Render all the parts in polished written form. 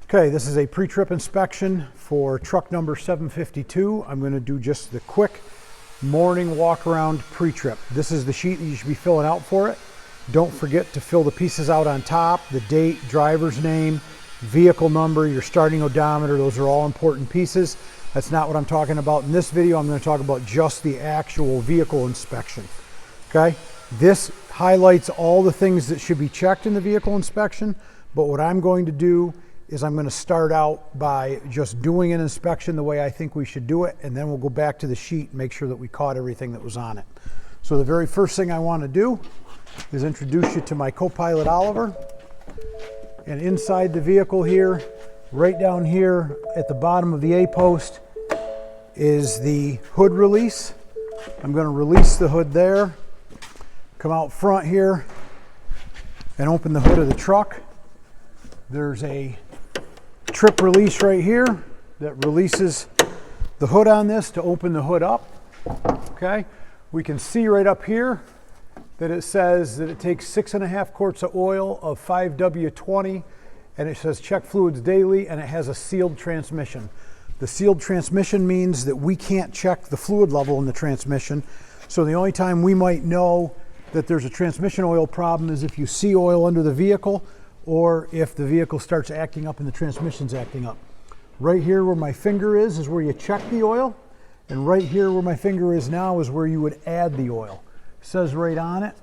Okay, this is a pre-trip inspection for truck number 752. I'm going to do just the quick morning walk around pre-trip. This is the sheet that you should be filling out for it. Don't forget to fill the pieces out on top, the date, driver's name, vehicle number, your starting odometer. Those are all important pieces. That's not what I'm talking about in this video. I'm going to talk about just the actual vehicle inspection. Okay, this highlights all the things that should be checked in the vehicle inspection, but what I'm going to do is I'm going to start out by just doing an inspection the way I think we should do it, and then we'll go back to the sheet and make sure that we caught everything that was on it. So the very first thing I want to do is introduce you to my co-pilot Oliver. And inside the vehicle here, right down here at the bottom of the A-post, is the hood release. I'm going to release the hood there, come out front here, and open the hood of the truck. There's a trip release right here that releases the hood on this to open the hood up. Okay, we can see right up here that it says that it takes 6.5 quarts of oil of 5W20, and it says check fluids daily, and it has a sealed transmission. The sealed transmission means that we can't check the fluid level in the transmission, so the only time we might know that there's a transmission oil problem is if you see oil under the vehicle, or if the vehicle starts acting up and the transmission's acting up. Right here where my finger is where you check the oil, and right here where my finger is now is where you would add the oil. It says right on it,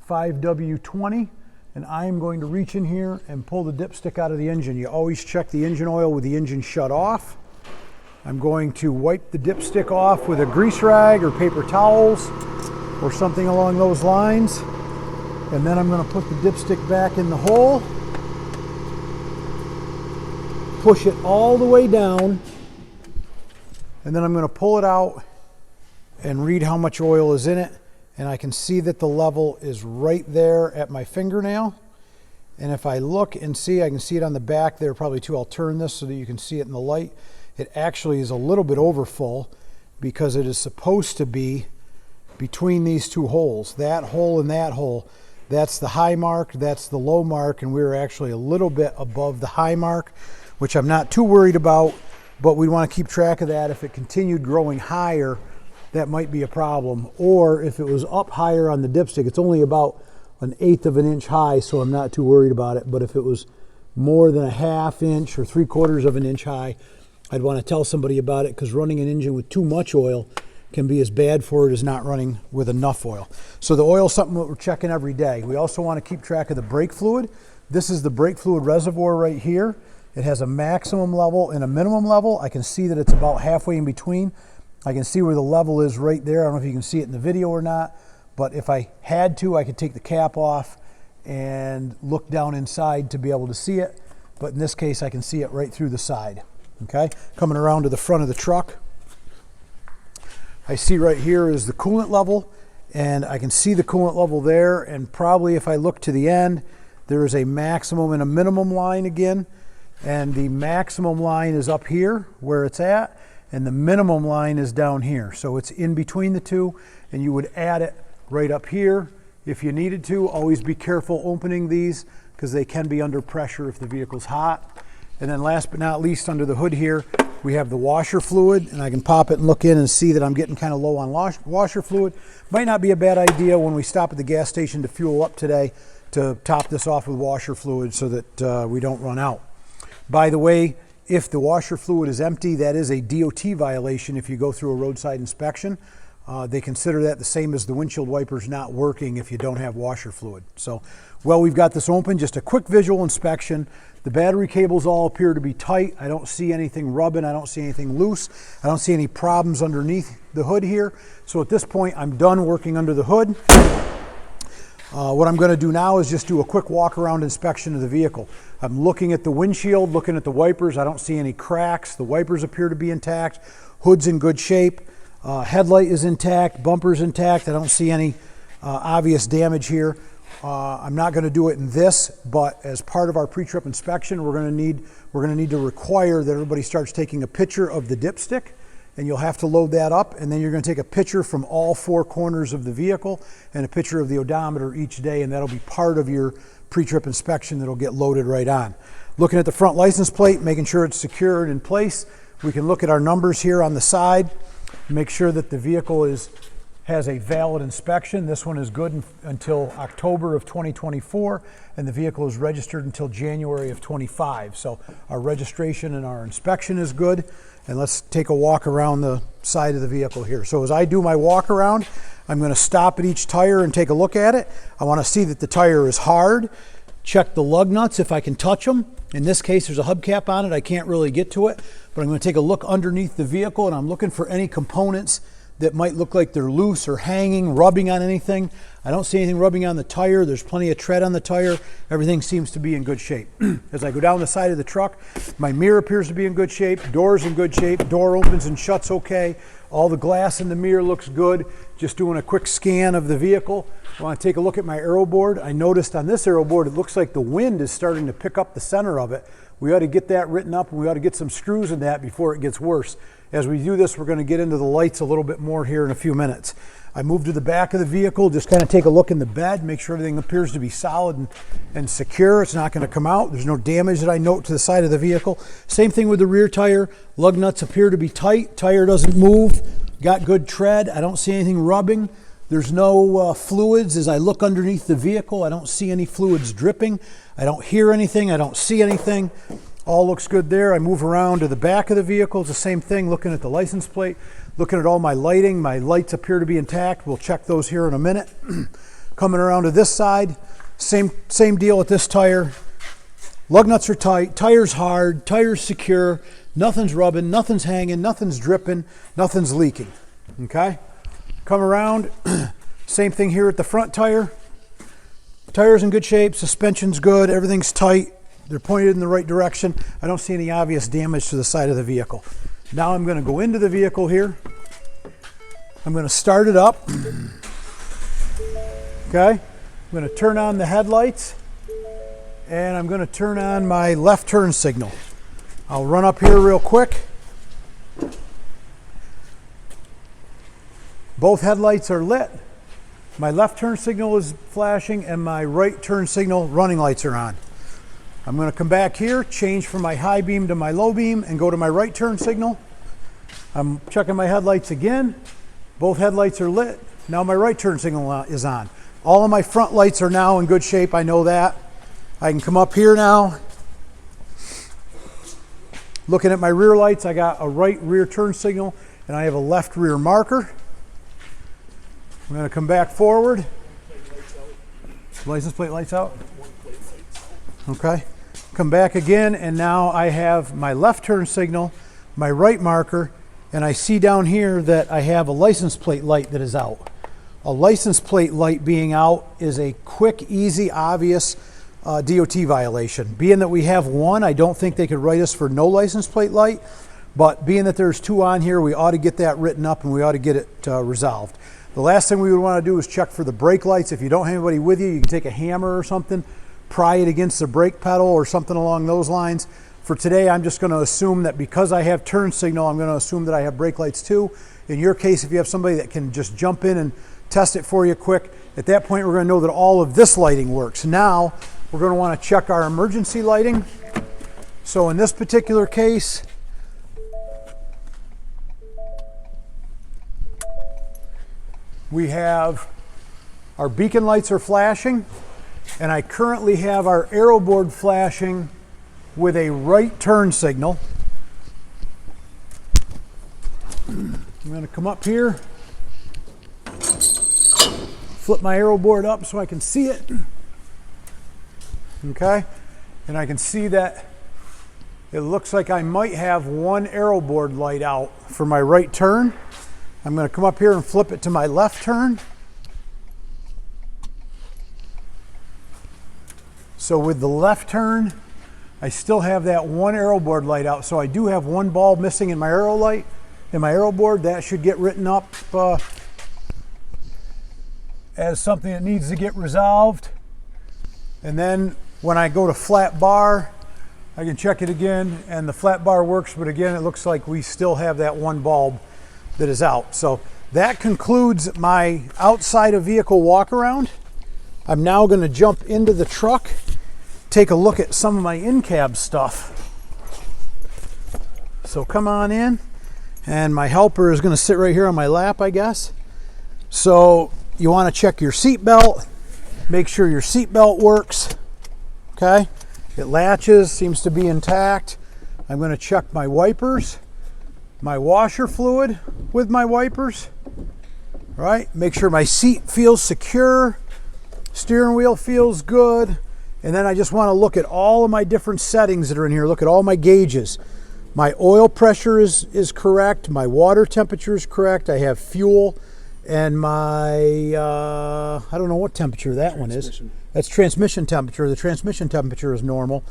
5W20, and I'm going to reach in here and pull the dipstick out of the engine. You always check the engine oil with the engine shut off. I'm going to wipe the dipstick off with a grease rag or paper towels or something along those lines, and then I'm going to put the dipstick back in the hole, push it all the way down, and then I'm going to pull it out and read how much oil is in it, and I can see that the level is right there at my fingernail. And if I look and see, I can see it on the back there probably too. I'll turn this so that you can see it in the light. It actually is a little bit over full because it is supposed to be between these two holes, that hole and that hole. That's the high mark, that's the low mark, and we're actually a little bit above the high mark, which I'm not too worried about, but we want to keep track of that. If it continued growing higher, that might be a problem. Or if it was up higher on the dipstick, it's only about 1/8 of an inch high, so I'm not too worried about it. But if it was more than 1/2 inch or 3/4 of an inch high, I'd want to tell somebody about it, because running an engine with too much oil can be as bad for it as not running with enough oil. So the oil is something that we're checking every day. We also want to keep track of the brake fluid. This is the brake fluid reservoir right here. It has a maximum level and a minimum level. I can see that it's about halfway in between. I can see where the level is right there. I don't know if you can see it in the video or not, but if I had to, I could take the cap off and look down inside to be able to see it. But in this case, I can see it right through the side. Okay, coming around to the front of the truck, I see right here is the coolant level, and I can see the coolant level there, and probably if I look to the end, there is a maximum and a minimum line again, and the maximum line is up here where it's at, and the minimum line is down here. So it's in between the two, and you would add it right up here if you needed to. Always be careful opening these because they can be under pressure if the vehicle's hot. And then last but not least, under the hood here, we have the washer fluid, and I can pop it and look in and see that I'm getting kind of low on washer fluid. Might not be a bad idea when we stop at the gas station to fuel up today to top this off with washer fluid so that we don't run out. By the way, if the washer fluid is empty, that is a DOT violation if you go through a roadside inspection. They consider that the same as the windshield wipers not working if you don't have washer fluid. So, well, we've got this open, just a quick visual inspection. The battery cables all appear to be tight. I don't see anything rubbing. I don't see anything loose. I don't see any problems underneath the hood here. So at this point, I'm done working under the hood. What I'm going to do now is just do a quick walk around inspection of the vehicle. I'm looking at the windshield, looking at the wipers. I don't see any cracks. The wipers appear to be intact. Hood's in good shape. Headlight is intact. Bumper's intact. I don't see any obvious damage here. I'm not going to do it in this, but as part of our pre-trip inspection, we're going to need to require that everybody starts taking a picture of the dipstick, and you'll have to load that up, and then you're going to take a picture from all 4 corners of the vehicle and a picture of the odometer each day, and that'll be part of your pre-trip inspection that'll get loaded right on. Looking at the front license plate, making sure it's secured in place. We can look at our numbers here on the side, make sure that the vehicle has a valid inspection. This one is good until October of 2024, and the vehicle is registered until January of 25. So our registration and our inspection is good. And let's take a walk around the side of the vehicle here. So as I do my walk around, I'm going to stop at each tire and take a look at it. I want to see that the tire is hard. Check the lug nuts if I can touch them. In this case, there's a hubcap on it. I can't really get to it, but I'm going to take a look underneath the vehicle, and I'm looking for any components that might look like they're loose or hanging, rubbing on anything. I don't see anything rubbing on the tire. There's plenty of tread on the tire. Everything seems to be in good shape. As I go down the side of the truck, my mirror appears to be in good shape. Door's in good shape. Door opens and shuts okay. All the glass in the mirror looks good. Just doing a quick scan of the vehicle. I want to take a look at my aero board. I noticed on this aero board, it looks like the wind is starting to pick up the center of it. We ought to get that written up, and we ought to get some screws in that before it gets worse. As we do this, we're going to get into the lights a little bit more here in a few minutes. I move to the back of the vehicle, just kind of take a look in the bed, make sure everything appears to be solid and secure. It's not going to come out. There's no damage that I note to the side of the vehicle. Same thing with the rear tire. Lug nuts appear to be tight. Tire doesn't move. Got good tread. I don't see anything rubbing. There's no fluids. As I look underneath the vehicle, I don't see any fluids dripping. I don't hear anything. I don't see anything. All looks good there. I move around to the back of the vehicle. It's the same thing, looking at the license plate, looking at all my lighting. My lights appear to be intact. We'll check those here in a minute. Coming around to this side, same deal with this tire. Lug nuts are tight, tire's hard, tire's secure, nothing's rubbing, nothing's hanging, nothing's dripping, nothing's leaking. Okay? Come around, same thing here at the front tire. Tire's in good shape, suspension's good, everything's tight. They're pointed in the right direction. I don't see any obvious damage to the side of the vehicle. Now I'm going to go into the vehicle here. I'm going to start it up. Okay. I'm going to turn on the headlights, and I'm going to turn on my left turn signal. I'll run up here real quick. Both headlights are lit. My left turn signal is flashing, and my right turn signal running lights are on. I'm going to come back here, change from my high beam to my low beam, and go to my right turn signal. I'm checking my headlights again. Both headlights are lit. Now my right turn signal is on. All of my front lights are now in good shape. I know that. I can come up here now. Looking at my rear lights, I got a right rear turn signal, and I have a left rear marker. I'm going to come back forward. License plate lights out. Okay, come back again, and now I have my left turn signal, my right marker, and I see down here that I have a license plate light that is out. A license plate light being out is a quick, easy, obvious DOT violation. Being that we have one, I don't think they could write us for no license plate light, but being that there's two on here, we ought to get that written up and we ought to get it resolved. The last thing we would want to do is check for the brake lights. If you don't have anybody with you, you can take a hammer or something, pry it against the brake pedal or something along those lines. For today, I'm just going to assume that because I have turn signal, I'm going to assume that I have brake lights too. In your case, if you have somebody that can just jump in and test it for you quick, at that point we're going to know that all of this lighting works. Now, we're going to want to check our emergency lighting. So in this particular case, we have our beacon lights are flashing, and I currently have our aero board flashing with a right turn signal. I'm going to come up here, flip my aero board up so I can see it. Okay, and I can see that it looks like I might have one aero board light out for my right turn. I'm going to come up here and flip it to my left turn. So with the left turn, I still have that one aero board light out. So I do have one bulb missing in my aero light, in my aero board. That should get written up as something that needs to get resolved. And then when I go to flat bar, I can check it again, and the flat bar works, but again, it looks like we still have that one bulb that is out. So that concludes my outside of vehicle walk around. I'm now going to jump into the truck take a look at some of my in-cab stuff. So come on in, and my helper is going to sit right here on my lap, I guess. So you want to check your seat belt, make sure your seat belt works. Okay, it latches, seems to be intact. I'm going to check my wipers, my washer fluid with my wipers. All right, make sure my seat feels secure, steering wheel feels good, and then I just want to look at all of my different settings that are in here. Look at all my gauges. My oil pressure is correct. My water temperature is correct. I have fuel, and my I don't know what temperature that one is. That's transmission temperature. The transmission temperature is normal.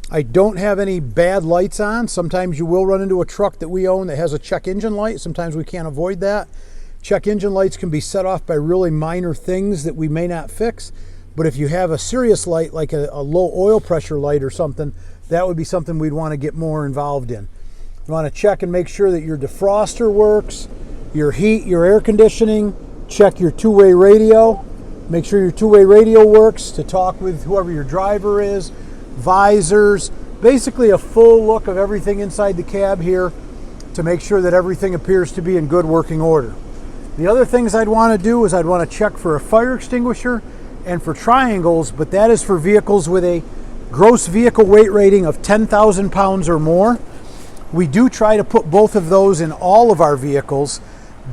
I don't have any bad lights on. Sometimes you will run into a truck that we own that has a check engine light. Sometimes we can't avoid that. Check engine lights can be set off by really minor things that we may not fix. But if you have a serious light, like a low oil pressure light or something, that would be something we'd want to get more involved in. You want to check and make sure that your defroster works, your heat, your air conditioning. Check your two-way radio. Make sure your two-way radio works to talk with whoever your driver is. Visors. Basically a full look of everything inside the cab here to make sure that everything appears to be in good working order. The other things I'd want to do is I'd want to check for a fire extinguisher and for triangles, but that is for vehicles with a gross vehicle weight rating of 10,000 pounds or more. We do try to put both of those in all of our vehicles,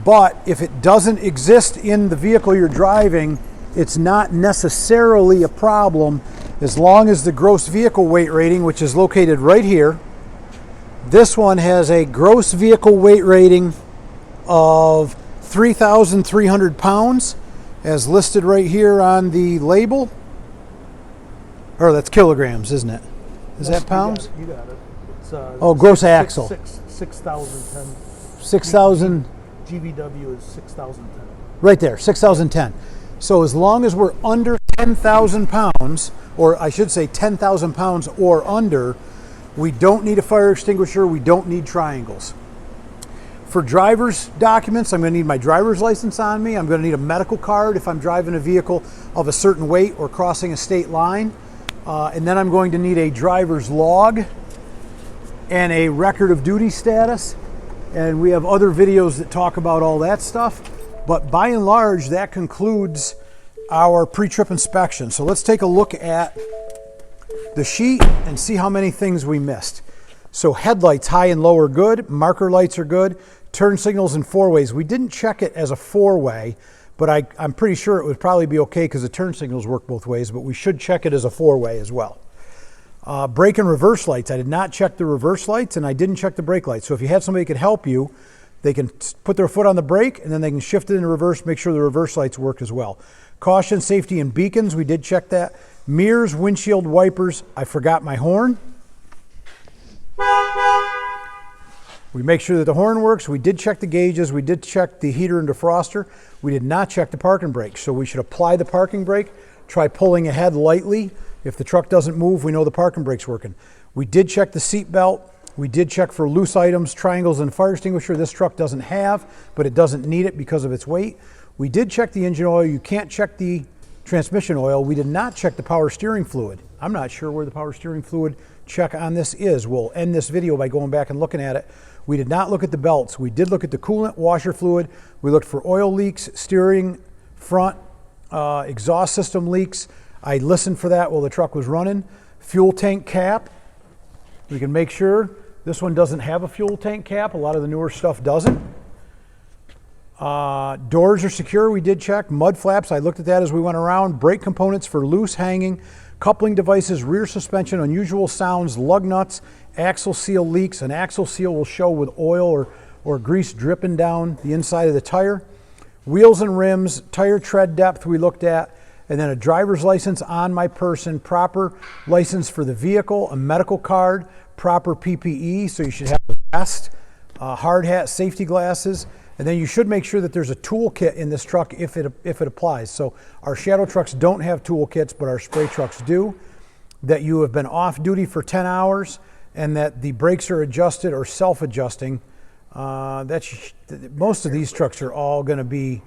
but if it doesn't exist in the vehicle you're driving, it's not necessarily a problem as long as the gross vehicle weight rating, which is located right here. This one has a gross vehicle weight rating of 3,300 pounds as listed right here on the label. Or that's kilograms, isn't it? Is that pounds? You got it. It's, oh, gross axle. 6,010. 6,000. GVW is 6,010. Right there, 6,010. So as long as we're under 10,000 pounds, or I should say 10,000 pounds or under, we don't need a fire extinguisher, we don't need triangles. For driver's documents, I'm going to need my driver's license on me. I'm going to need a medical card if I'm driving a vehicle of a certain weight or crossing a state line. And then I'm going to need a driver's log and a record of duty status. And we have other videos that talk about all that stuff. But by and large, that concludes our pre-trip inspection. So let's take a look at the sheet and see how many things we missed. So headlights, high and low, are good. Marker lights are good. Turn signals in four ways. We didn't check it as a four-way, but I'm pretty sure it would probably be okay because the turn signals work both ways, but we should check it as a four-way as well. Brake and reverse lights. I did not check the reverse lights, and I didn't check the brake lights. So if you had somebody who could help you, they can put their foot on the brake, and then they can shift it into reverse, make sure the reverse lights work as well. Caution, safety, and beacons. We did check that. Mirrors, windshield wipers. I forgot my horn. We make sure that the horn works. We did check the gauges. We did check the heater and defroster. We did not check the parking brake. So we should apply the parking brake. Try pulling ahead lightly. If the truck doesn't move, we know the parking brake's working. We did check the seat belt. We did check for loose items, triangles, and fire extinguisher. This truck doesn't have, but it doesn't need it because of its weight. We did check the engine oil. You can't check the transmission oil. We did not check the power steering fluid. I'm not sure where the power steering fluid check on this is. We'll end this video by going back and looking at it. We did not look at the belts. We did look at the coolant, washer fluid. We looked for oil leaks, steering, front, exhaust system leaks. I listened for that while the truck was running. Fuel tank cap. We can make sure this one doesn't have a fuel tank cap. A lot of the newer stuff doesn't. Doors are secure. We did check. Mud flaps. I looked at that as we went around. Brake components for loose hanging. Coupling devices, rear suspension, unusual sounds, lug nuts, axle seal leaks. An axle seal will show with oil or grease dripping down the inside of the tire. Wheels and rims, tire tread depth we looked at, and then a driver's license on my person, proper license for the vehicle, a medical card, proper PPE, so you should have a vest, hard hat, safety glasses, and then you should make sure that there's a tool kit in this truck if it applies. So our shadow trucks don't have tool kits, but our spray trucks do. That you have been off duty for 10 hours and that the brakes are adjusted or self-adjusting. Most of these trucks are all going to be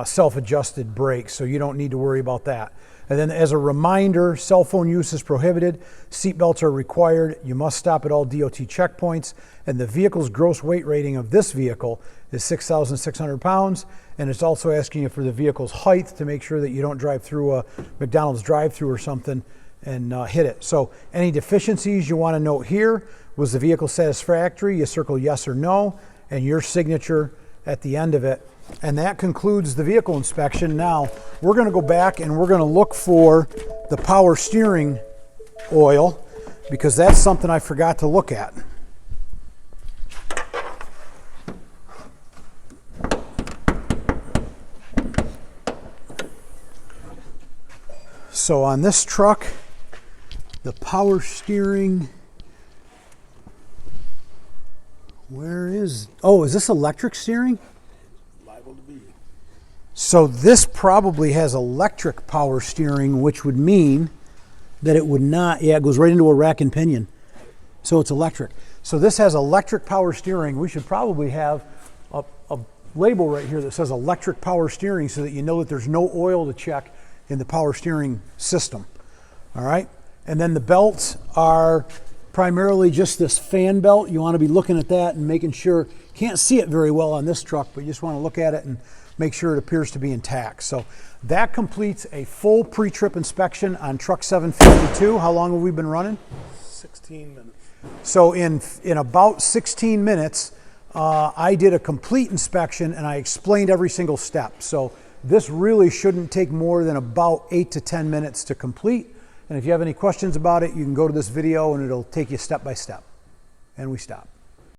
self-adjusted brakes, so you don't need to worry about that. And then as a reminder, cell phone use is prohibited, seat belts are required, you must stop at all DOT checkpoints, and the vehicle's gross weight rating of this vehicle is 6,600 pounds, and it's also asking you for the vehicle's height to make sure that you don't drive through a McDonald's drive-through or something and hit it. So any deficiencies you want to note here: was the vehicle satisfactory? You circle yes or no, and your signature at the end of it. And that concludes the vehicle inspection. Now we're going to go back and we're going to look for the power steering oil, because that's something I forgot to look at. So on this truck, the power steering, is this electric steering? Liable to be. So this probably has electric power steering, which would mean that it would not, yeah, it goes right into a rack and pinion. So it's electric. So this has electric power steering. We should probably have a label right here that says electric power steering, so that you know that there's no oil to check in the power steering system. All right. And then the belts are primarily just this fan belt. You want to be looking at that and making sure. Can't see it very well on this truck, but you just want to look at it and make sure it appears to be intact. So that completes a full pre-trip inspection on truck 752. How long have we been running? 16 minutes. So in about 16 minutes, I did a complete inspection and I explained every single step. So this really shouldn't take more than about 8 to 10 minutes to complete. And if you have any questions about it, you can go to this video and it'll take you step by step. And we stop.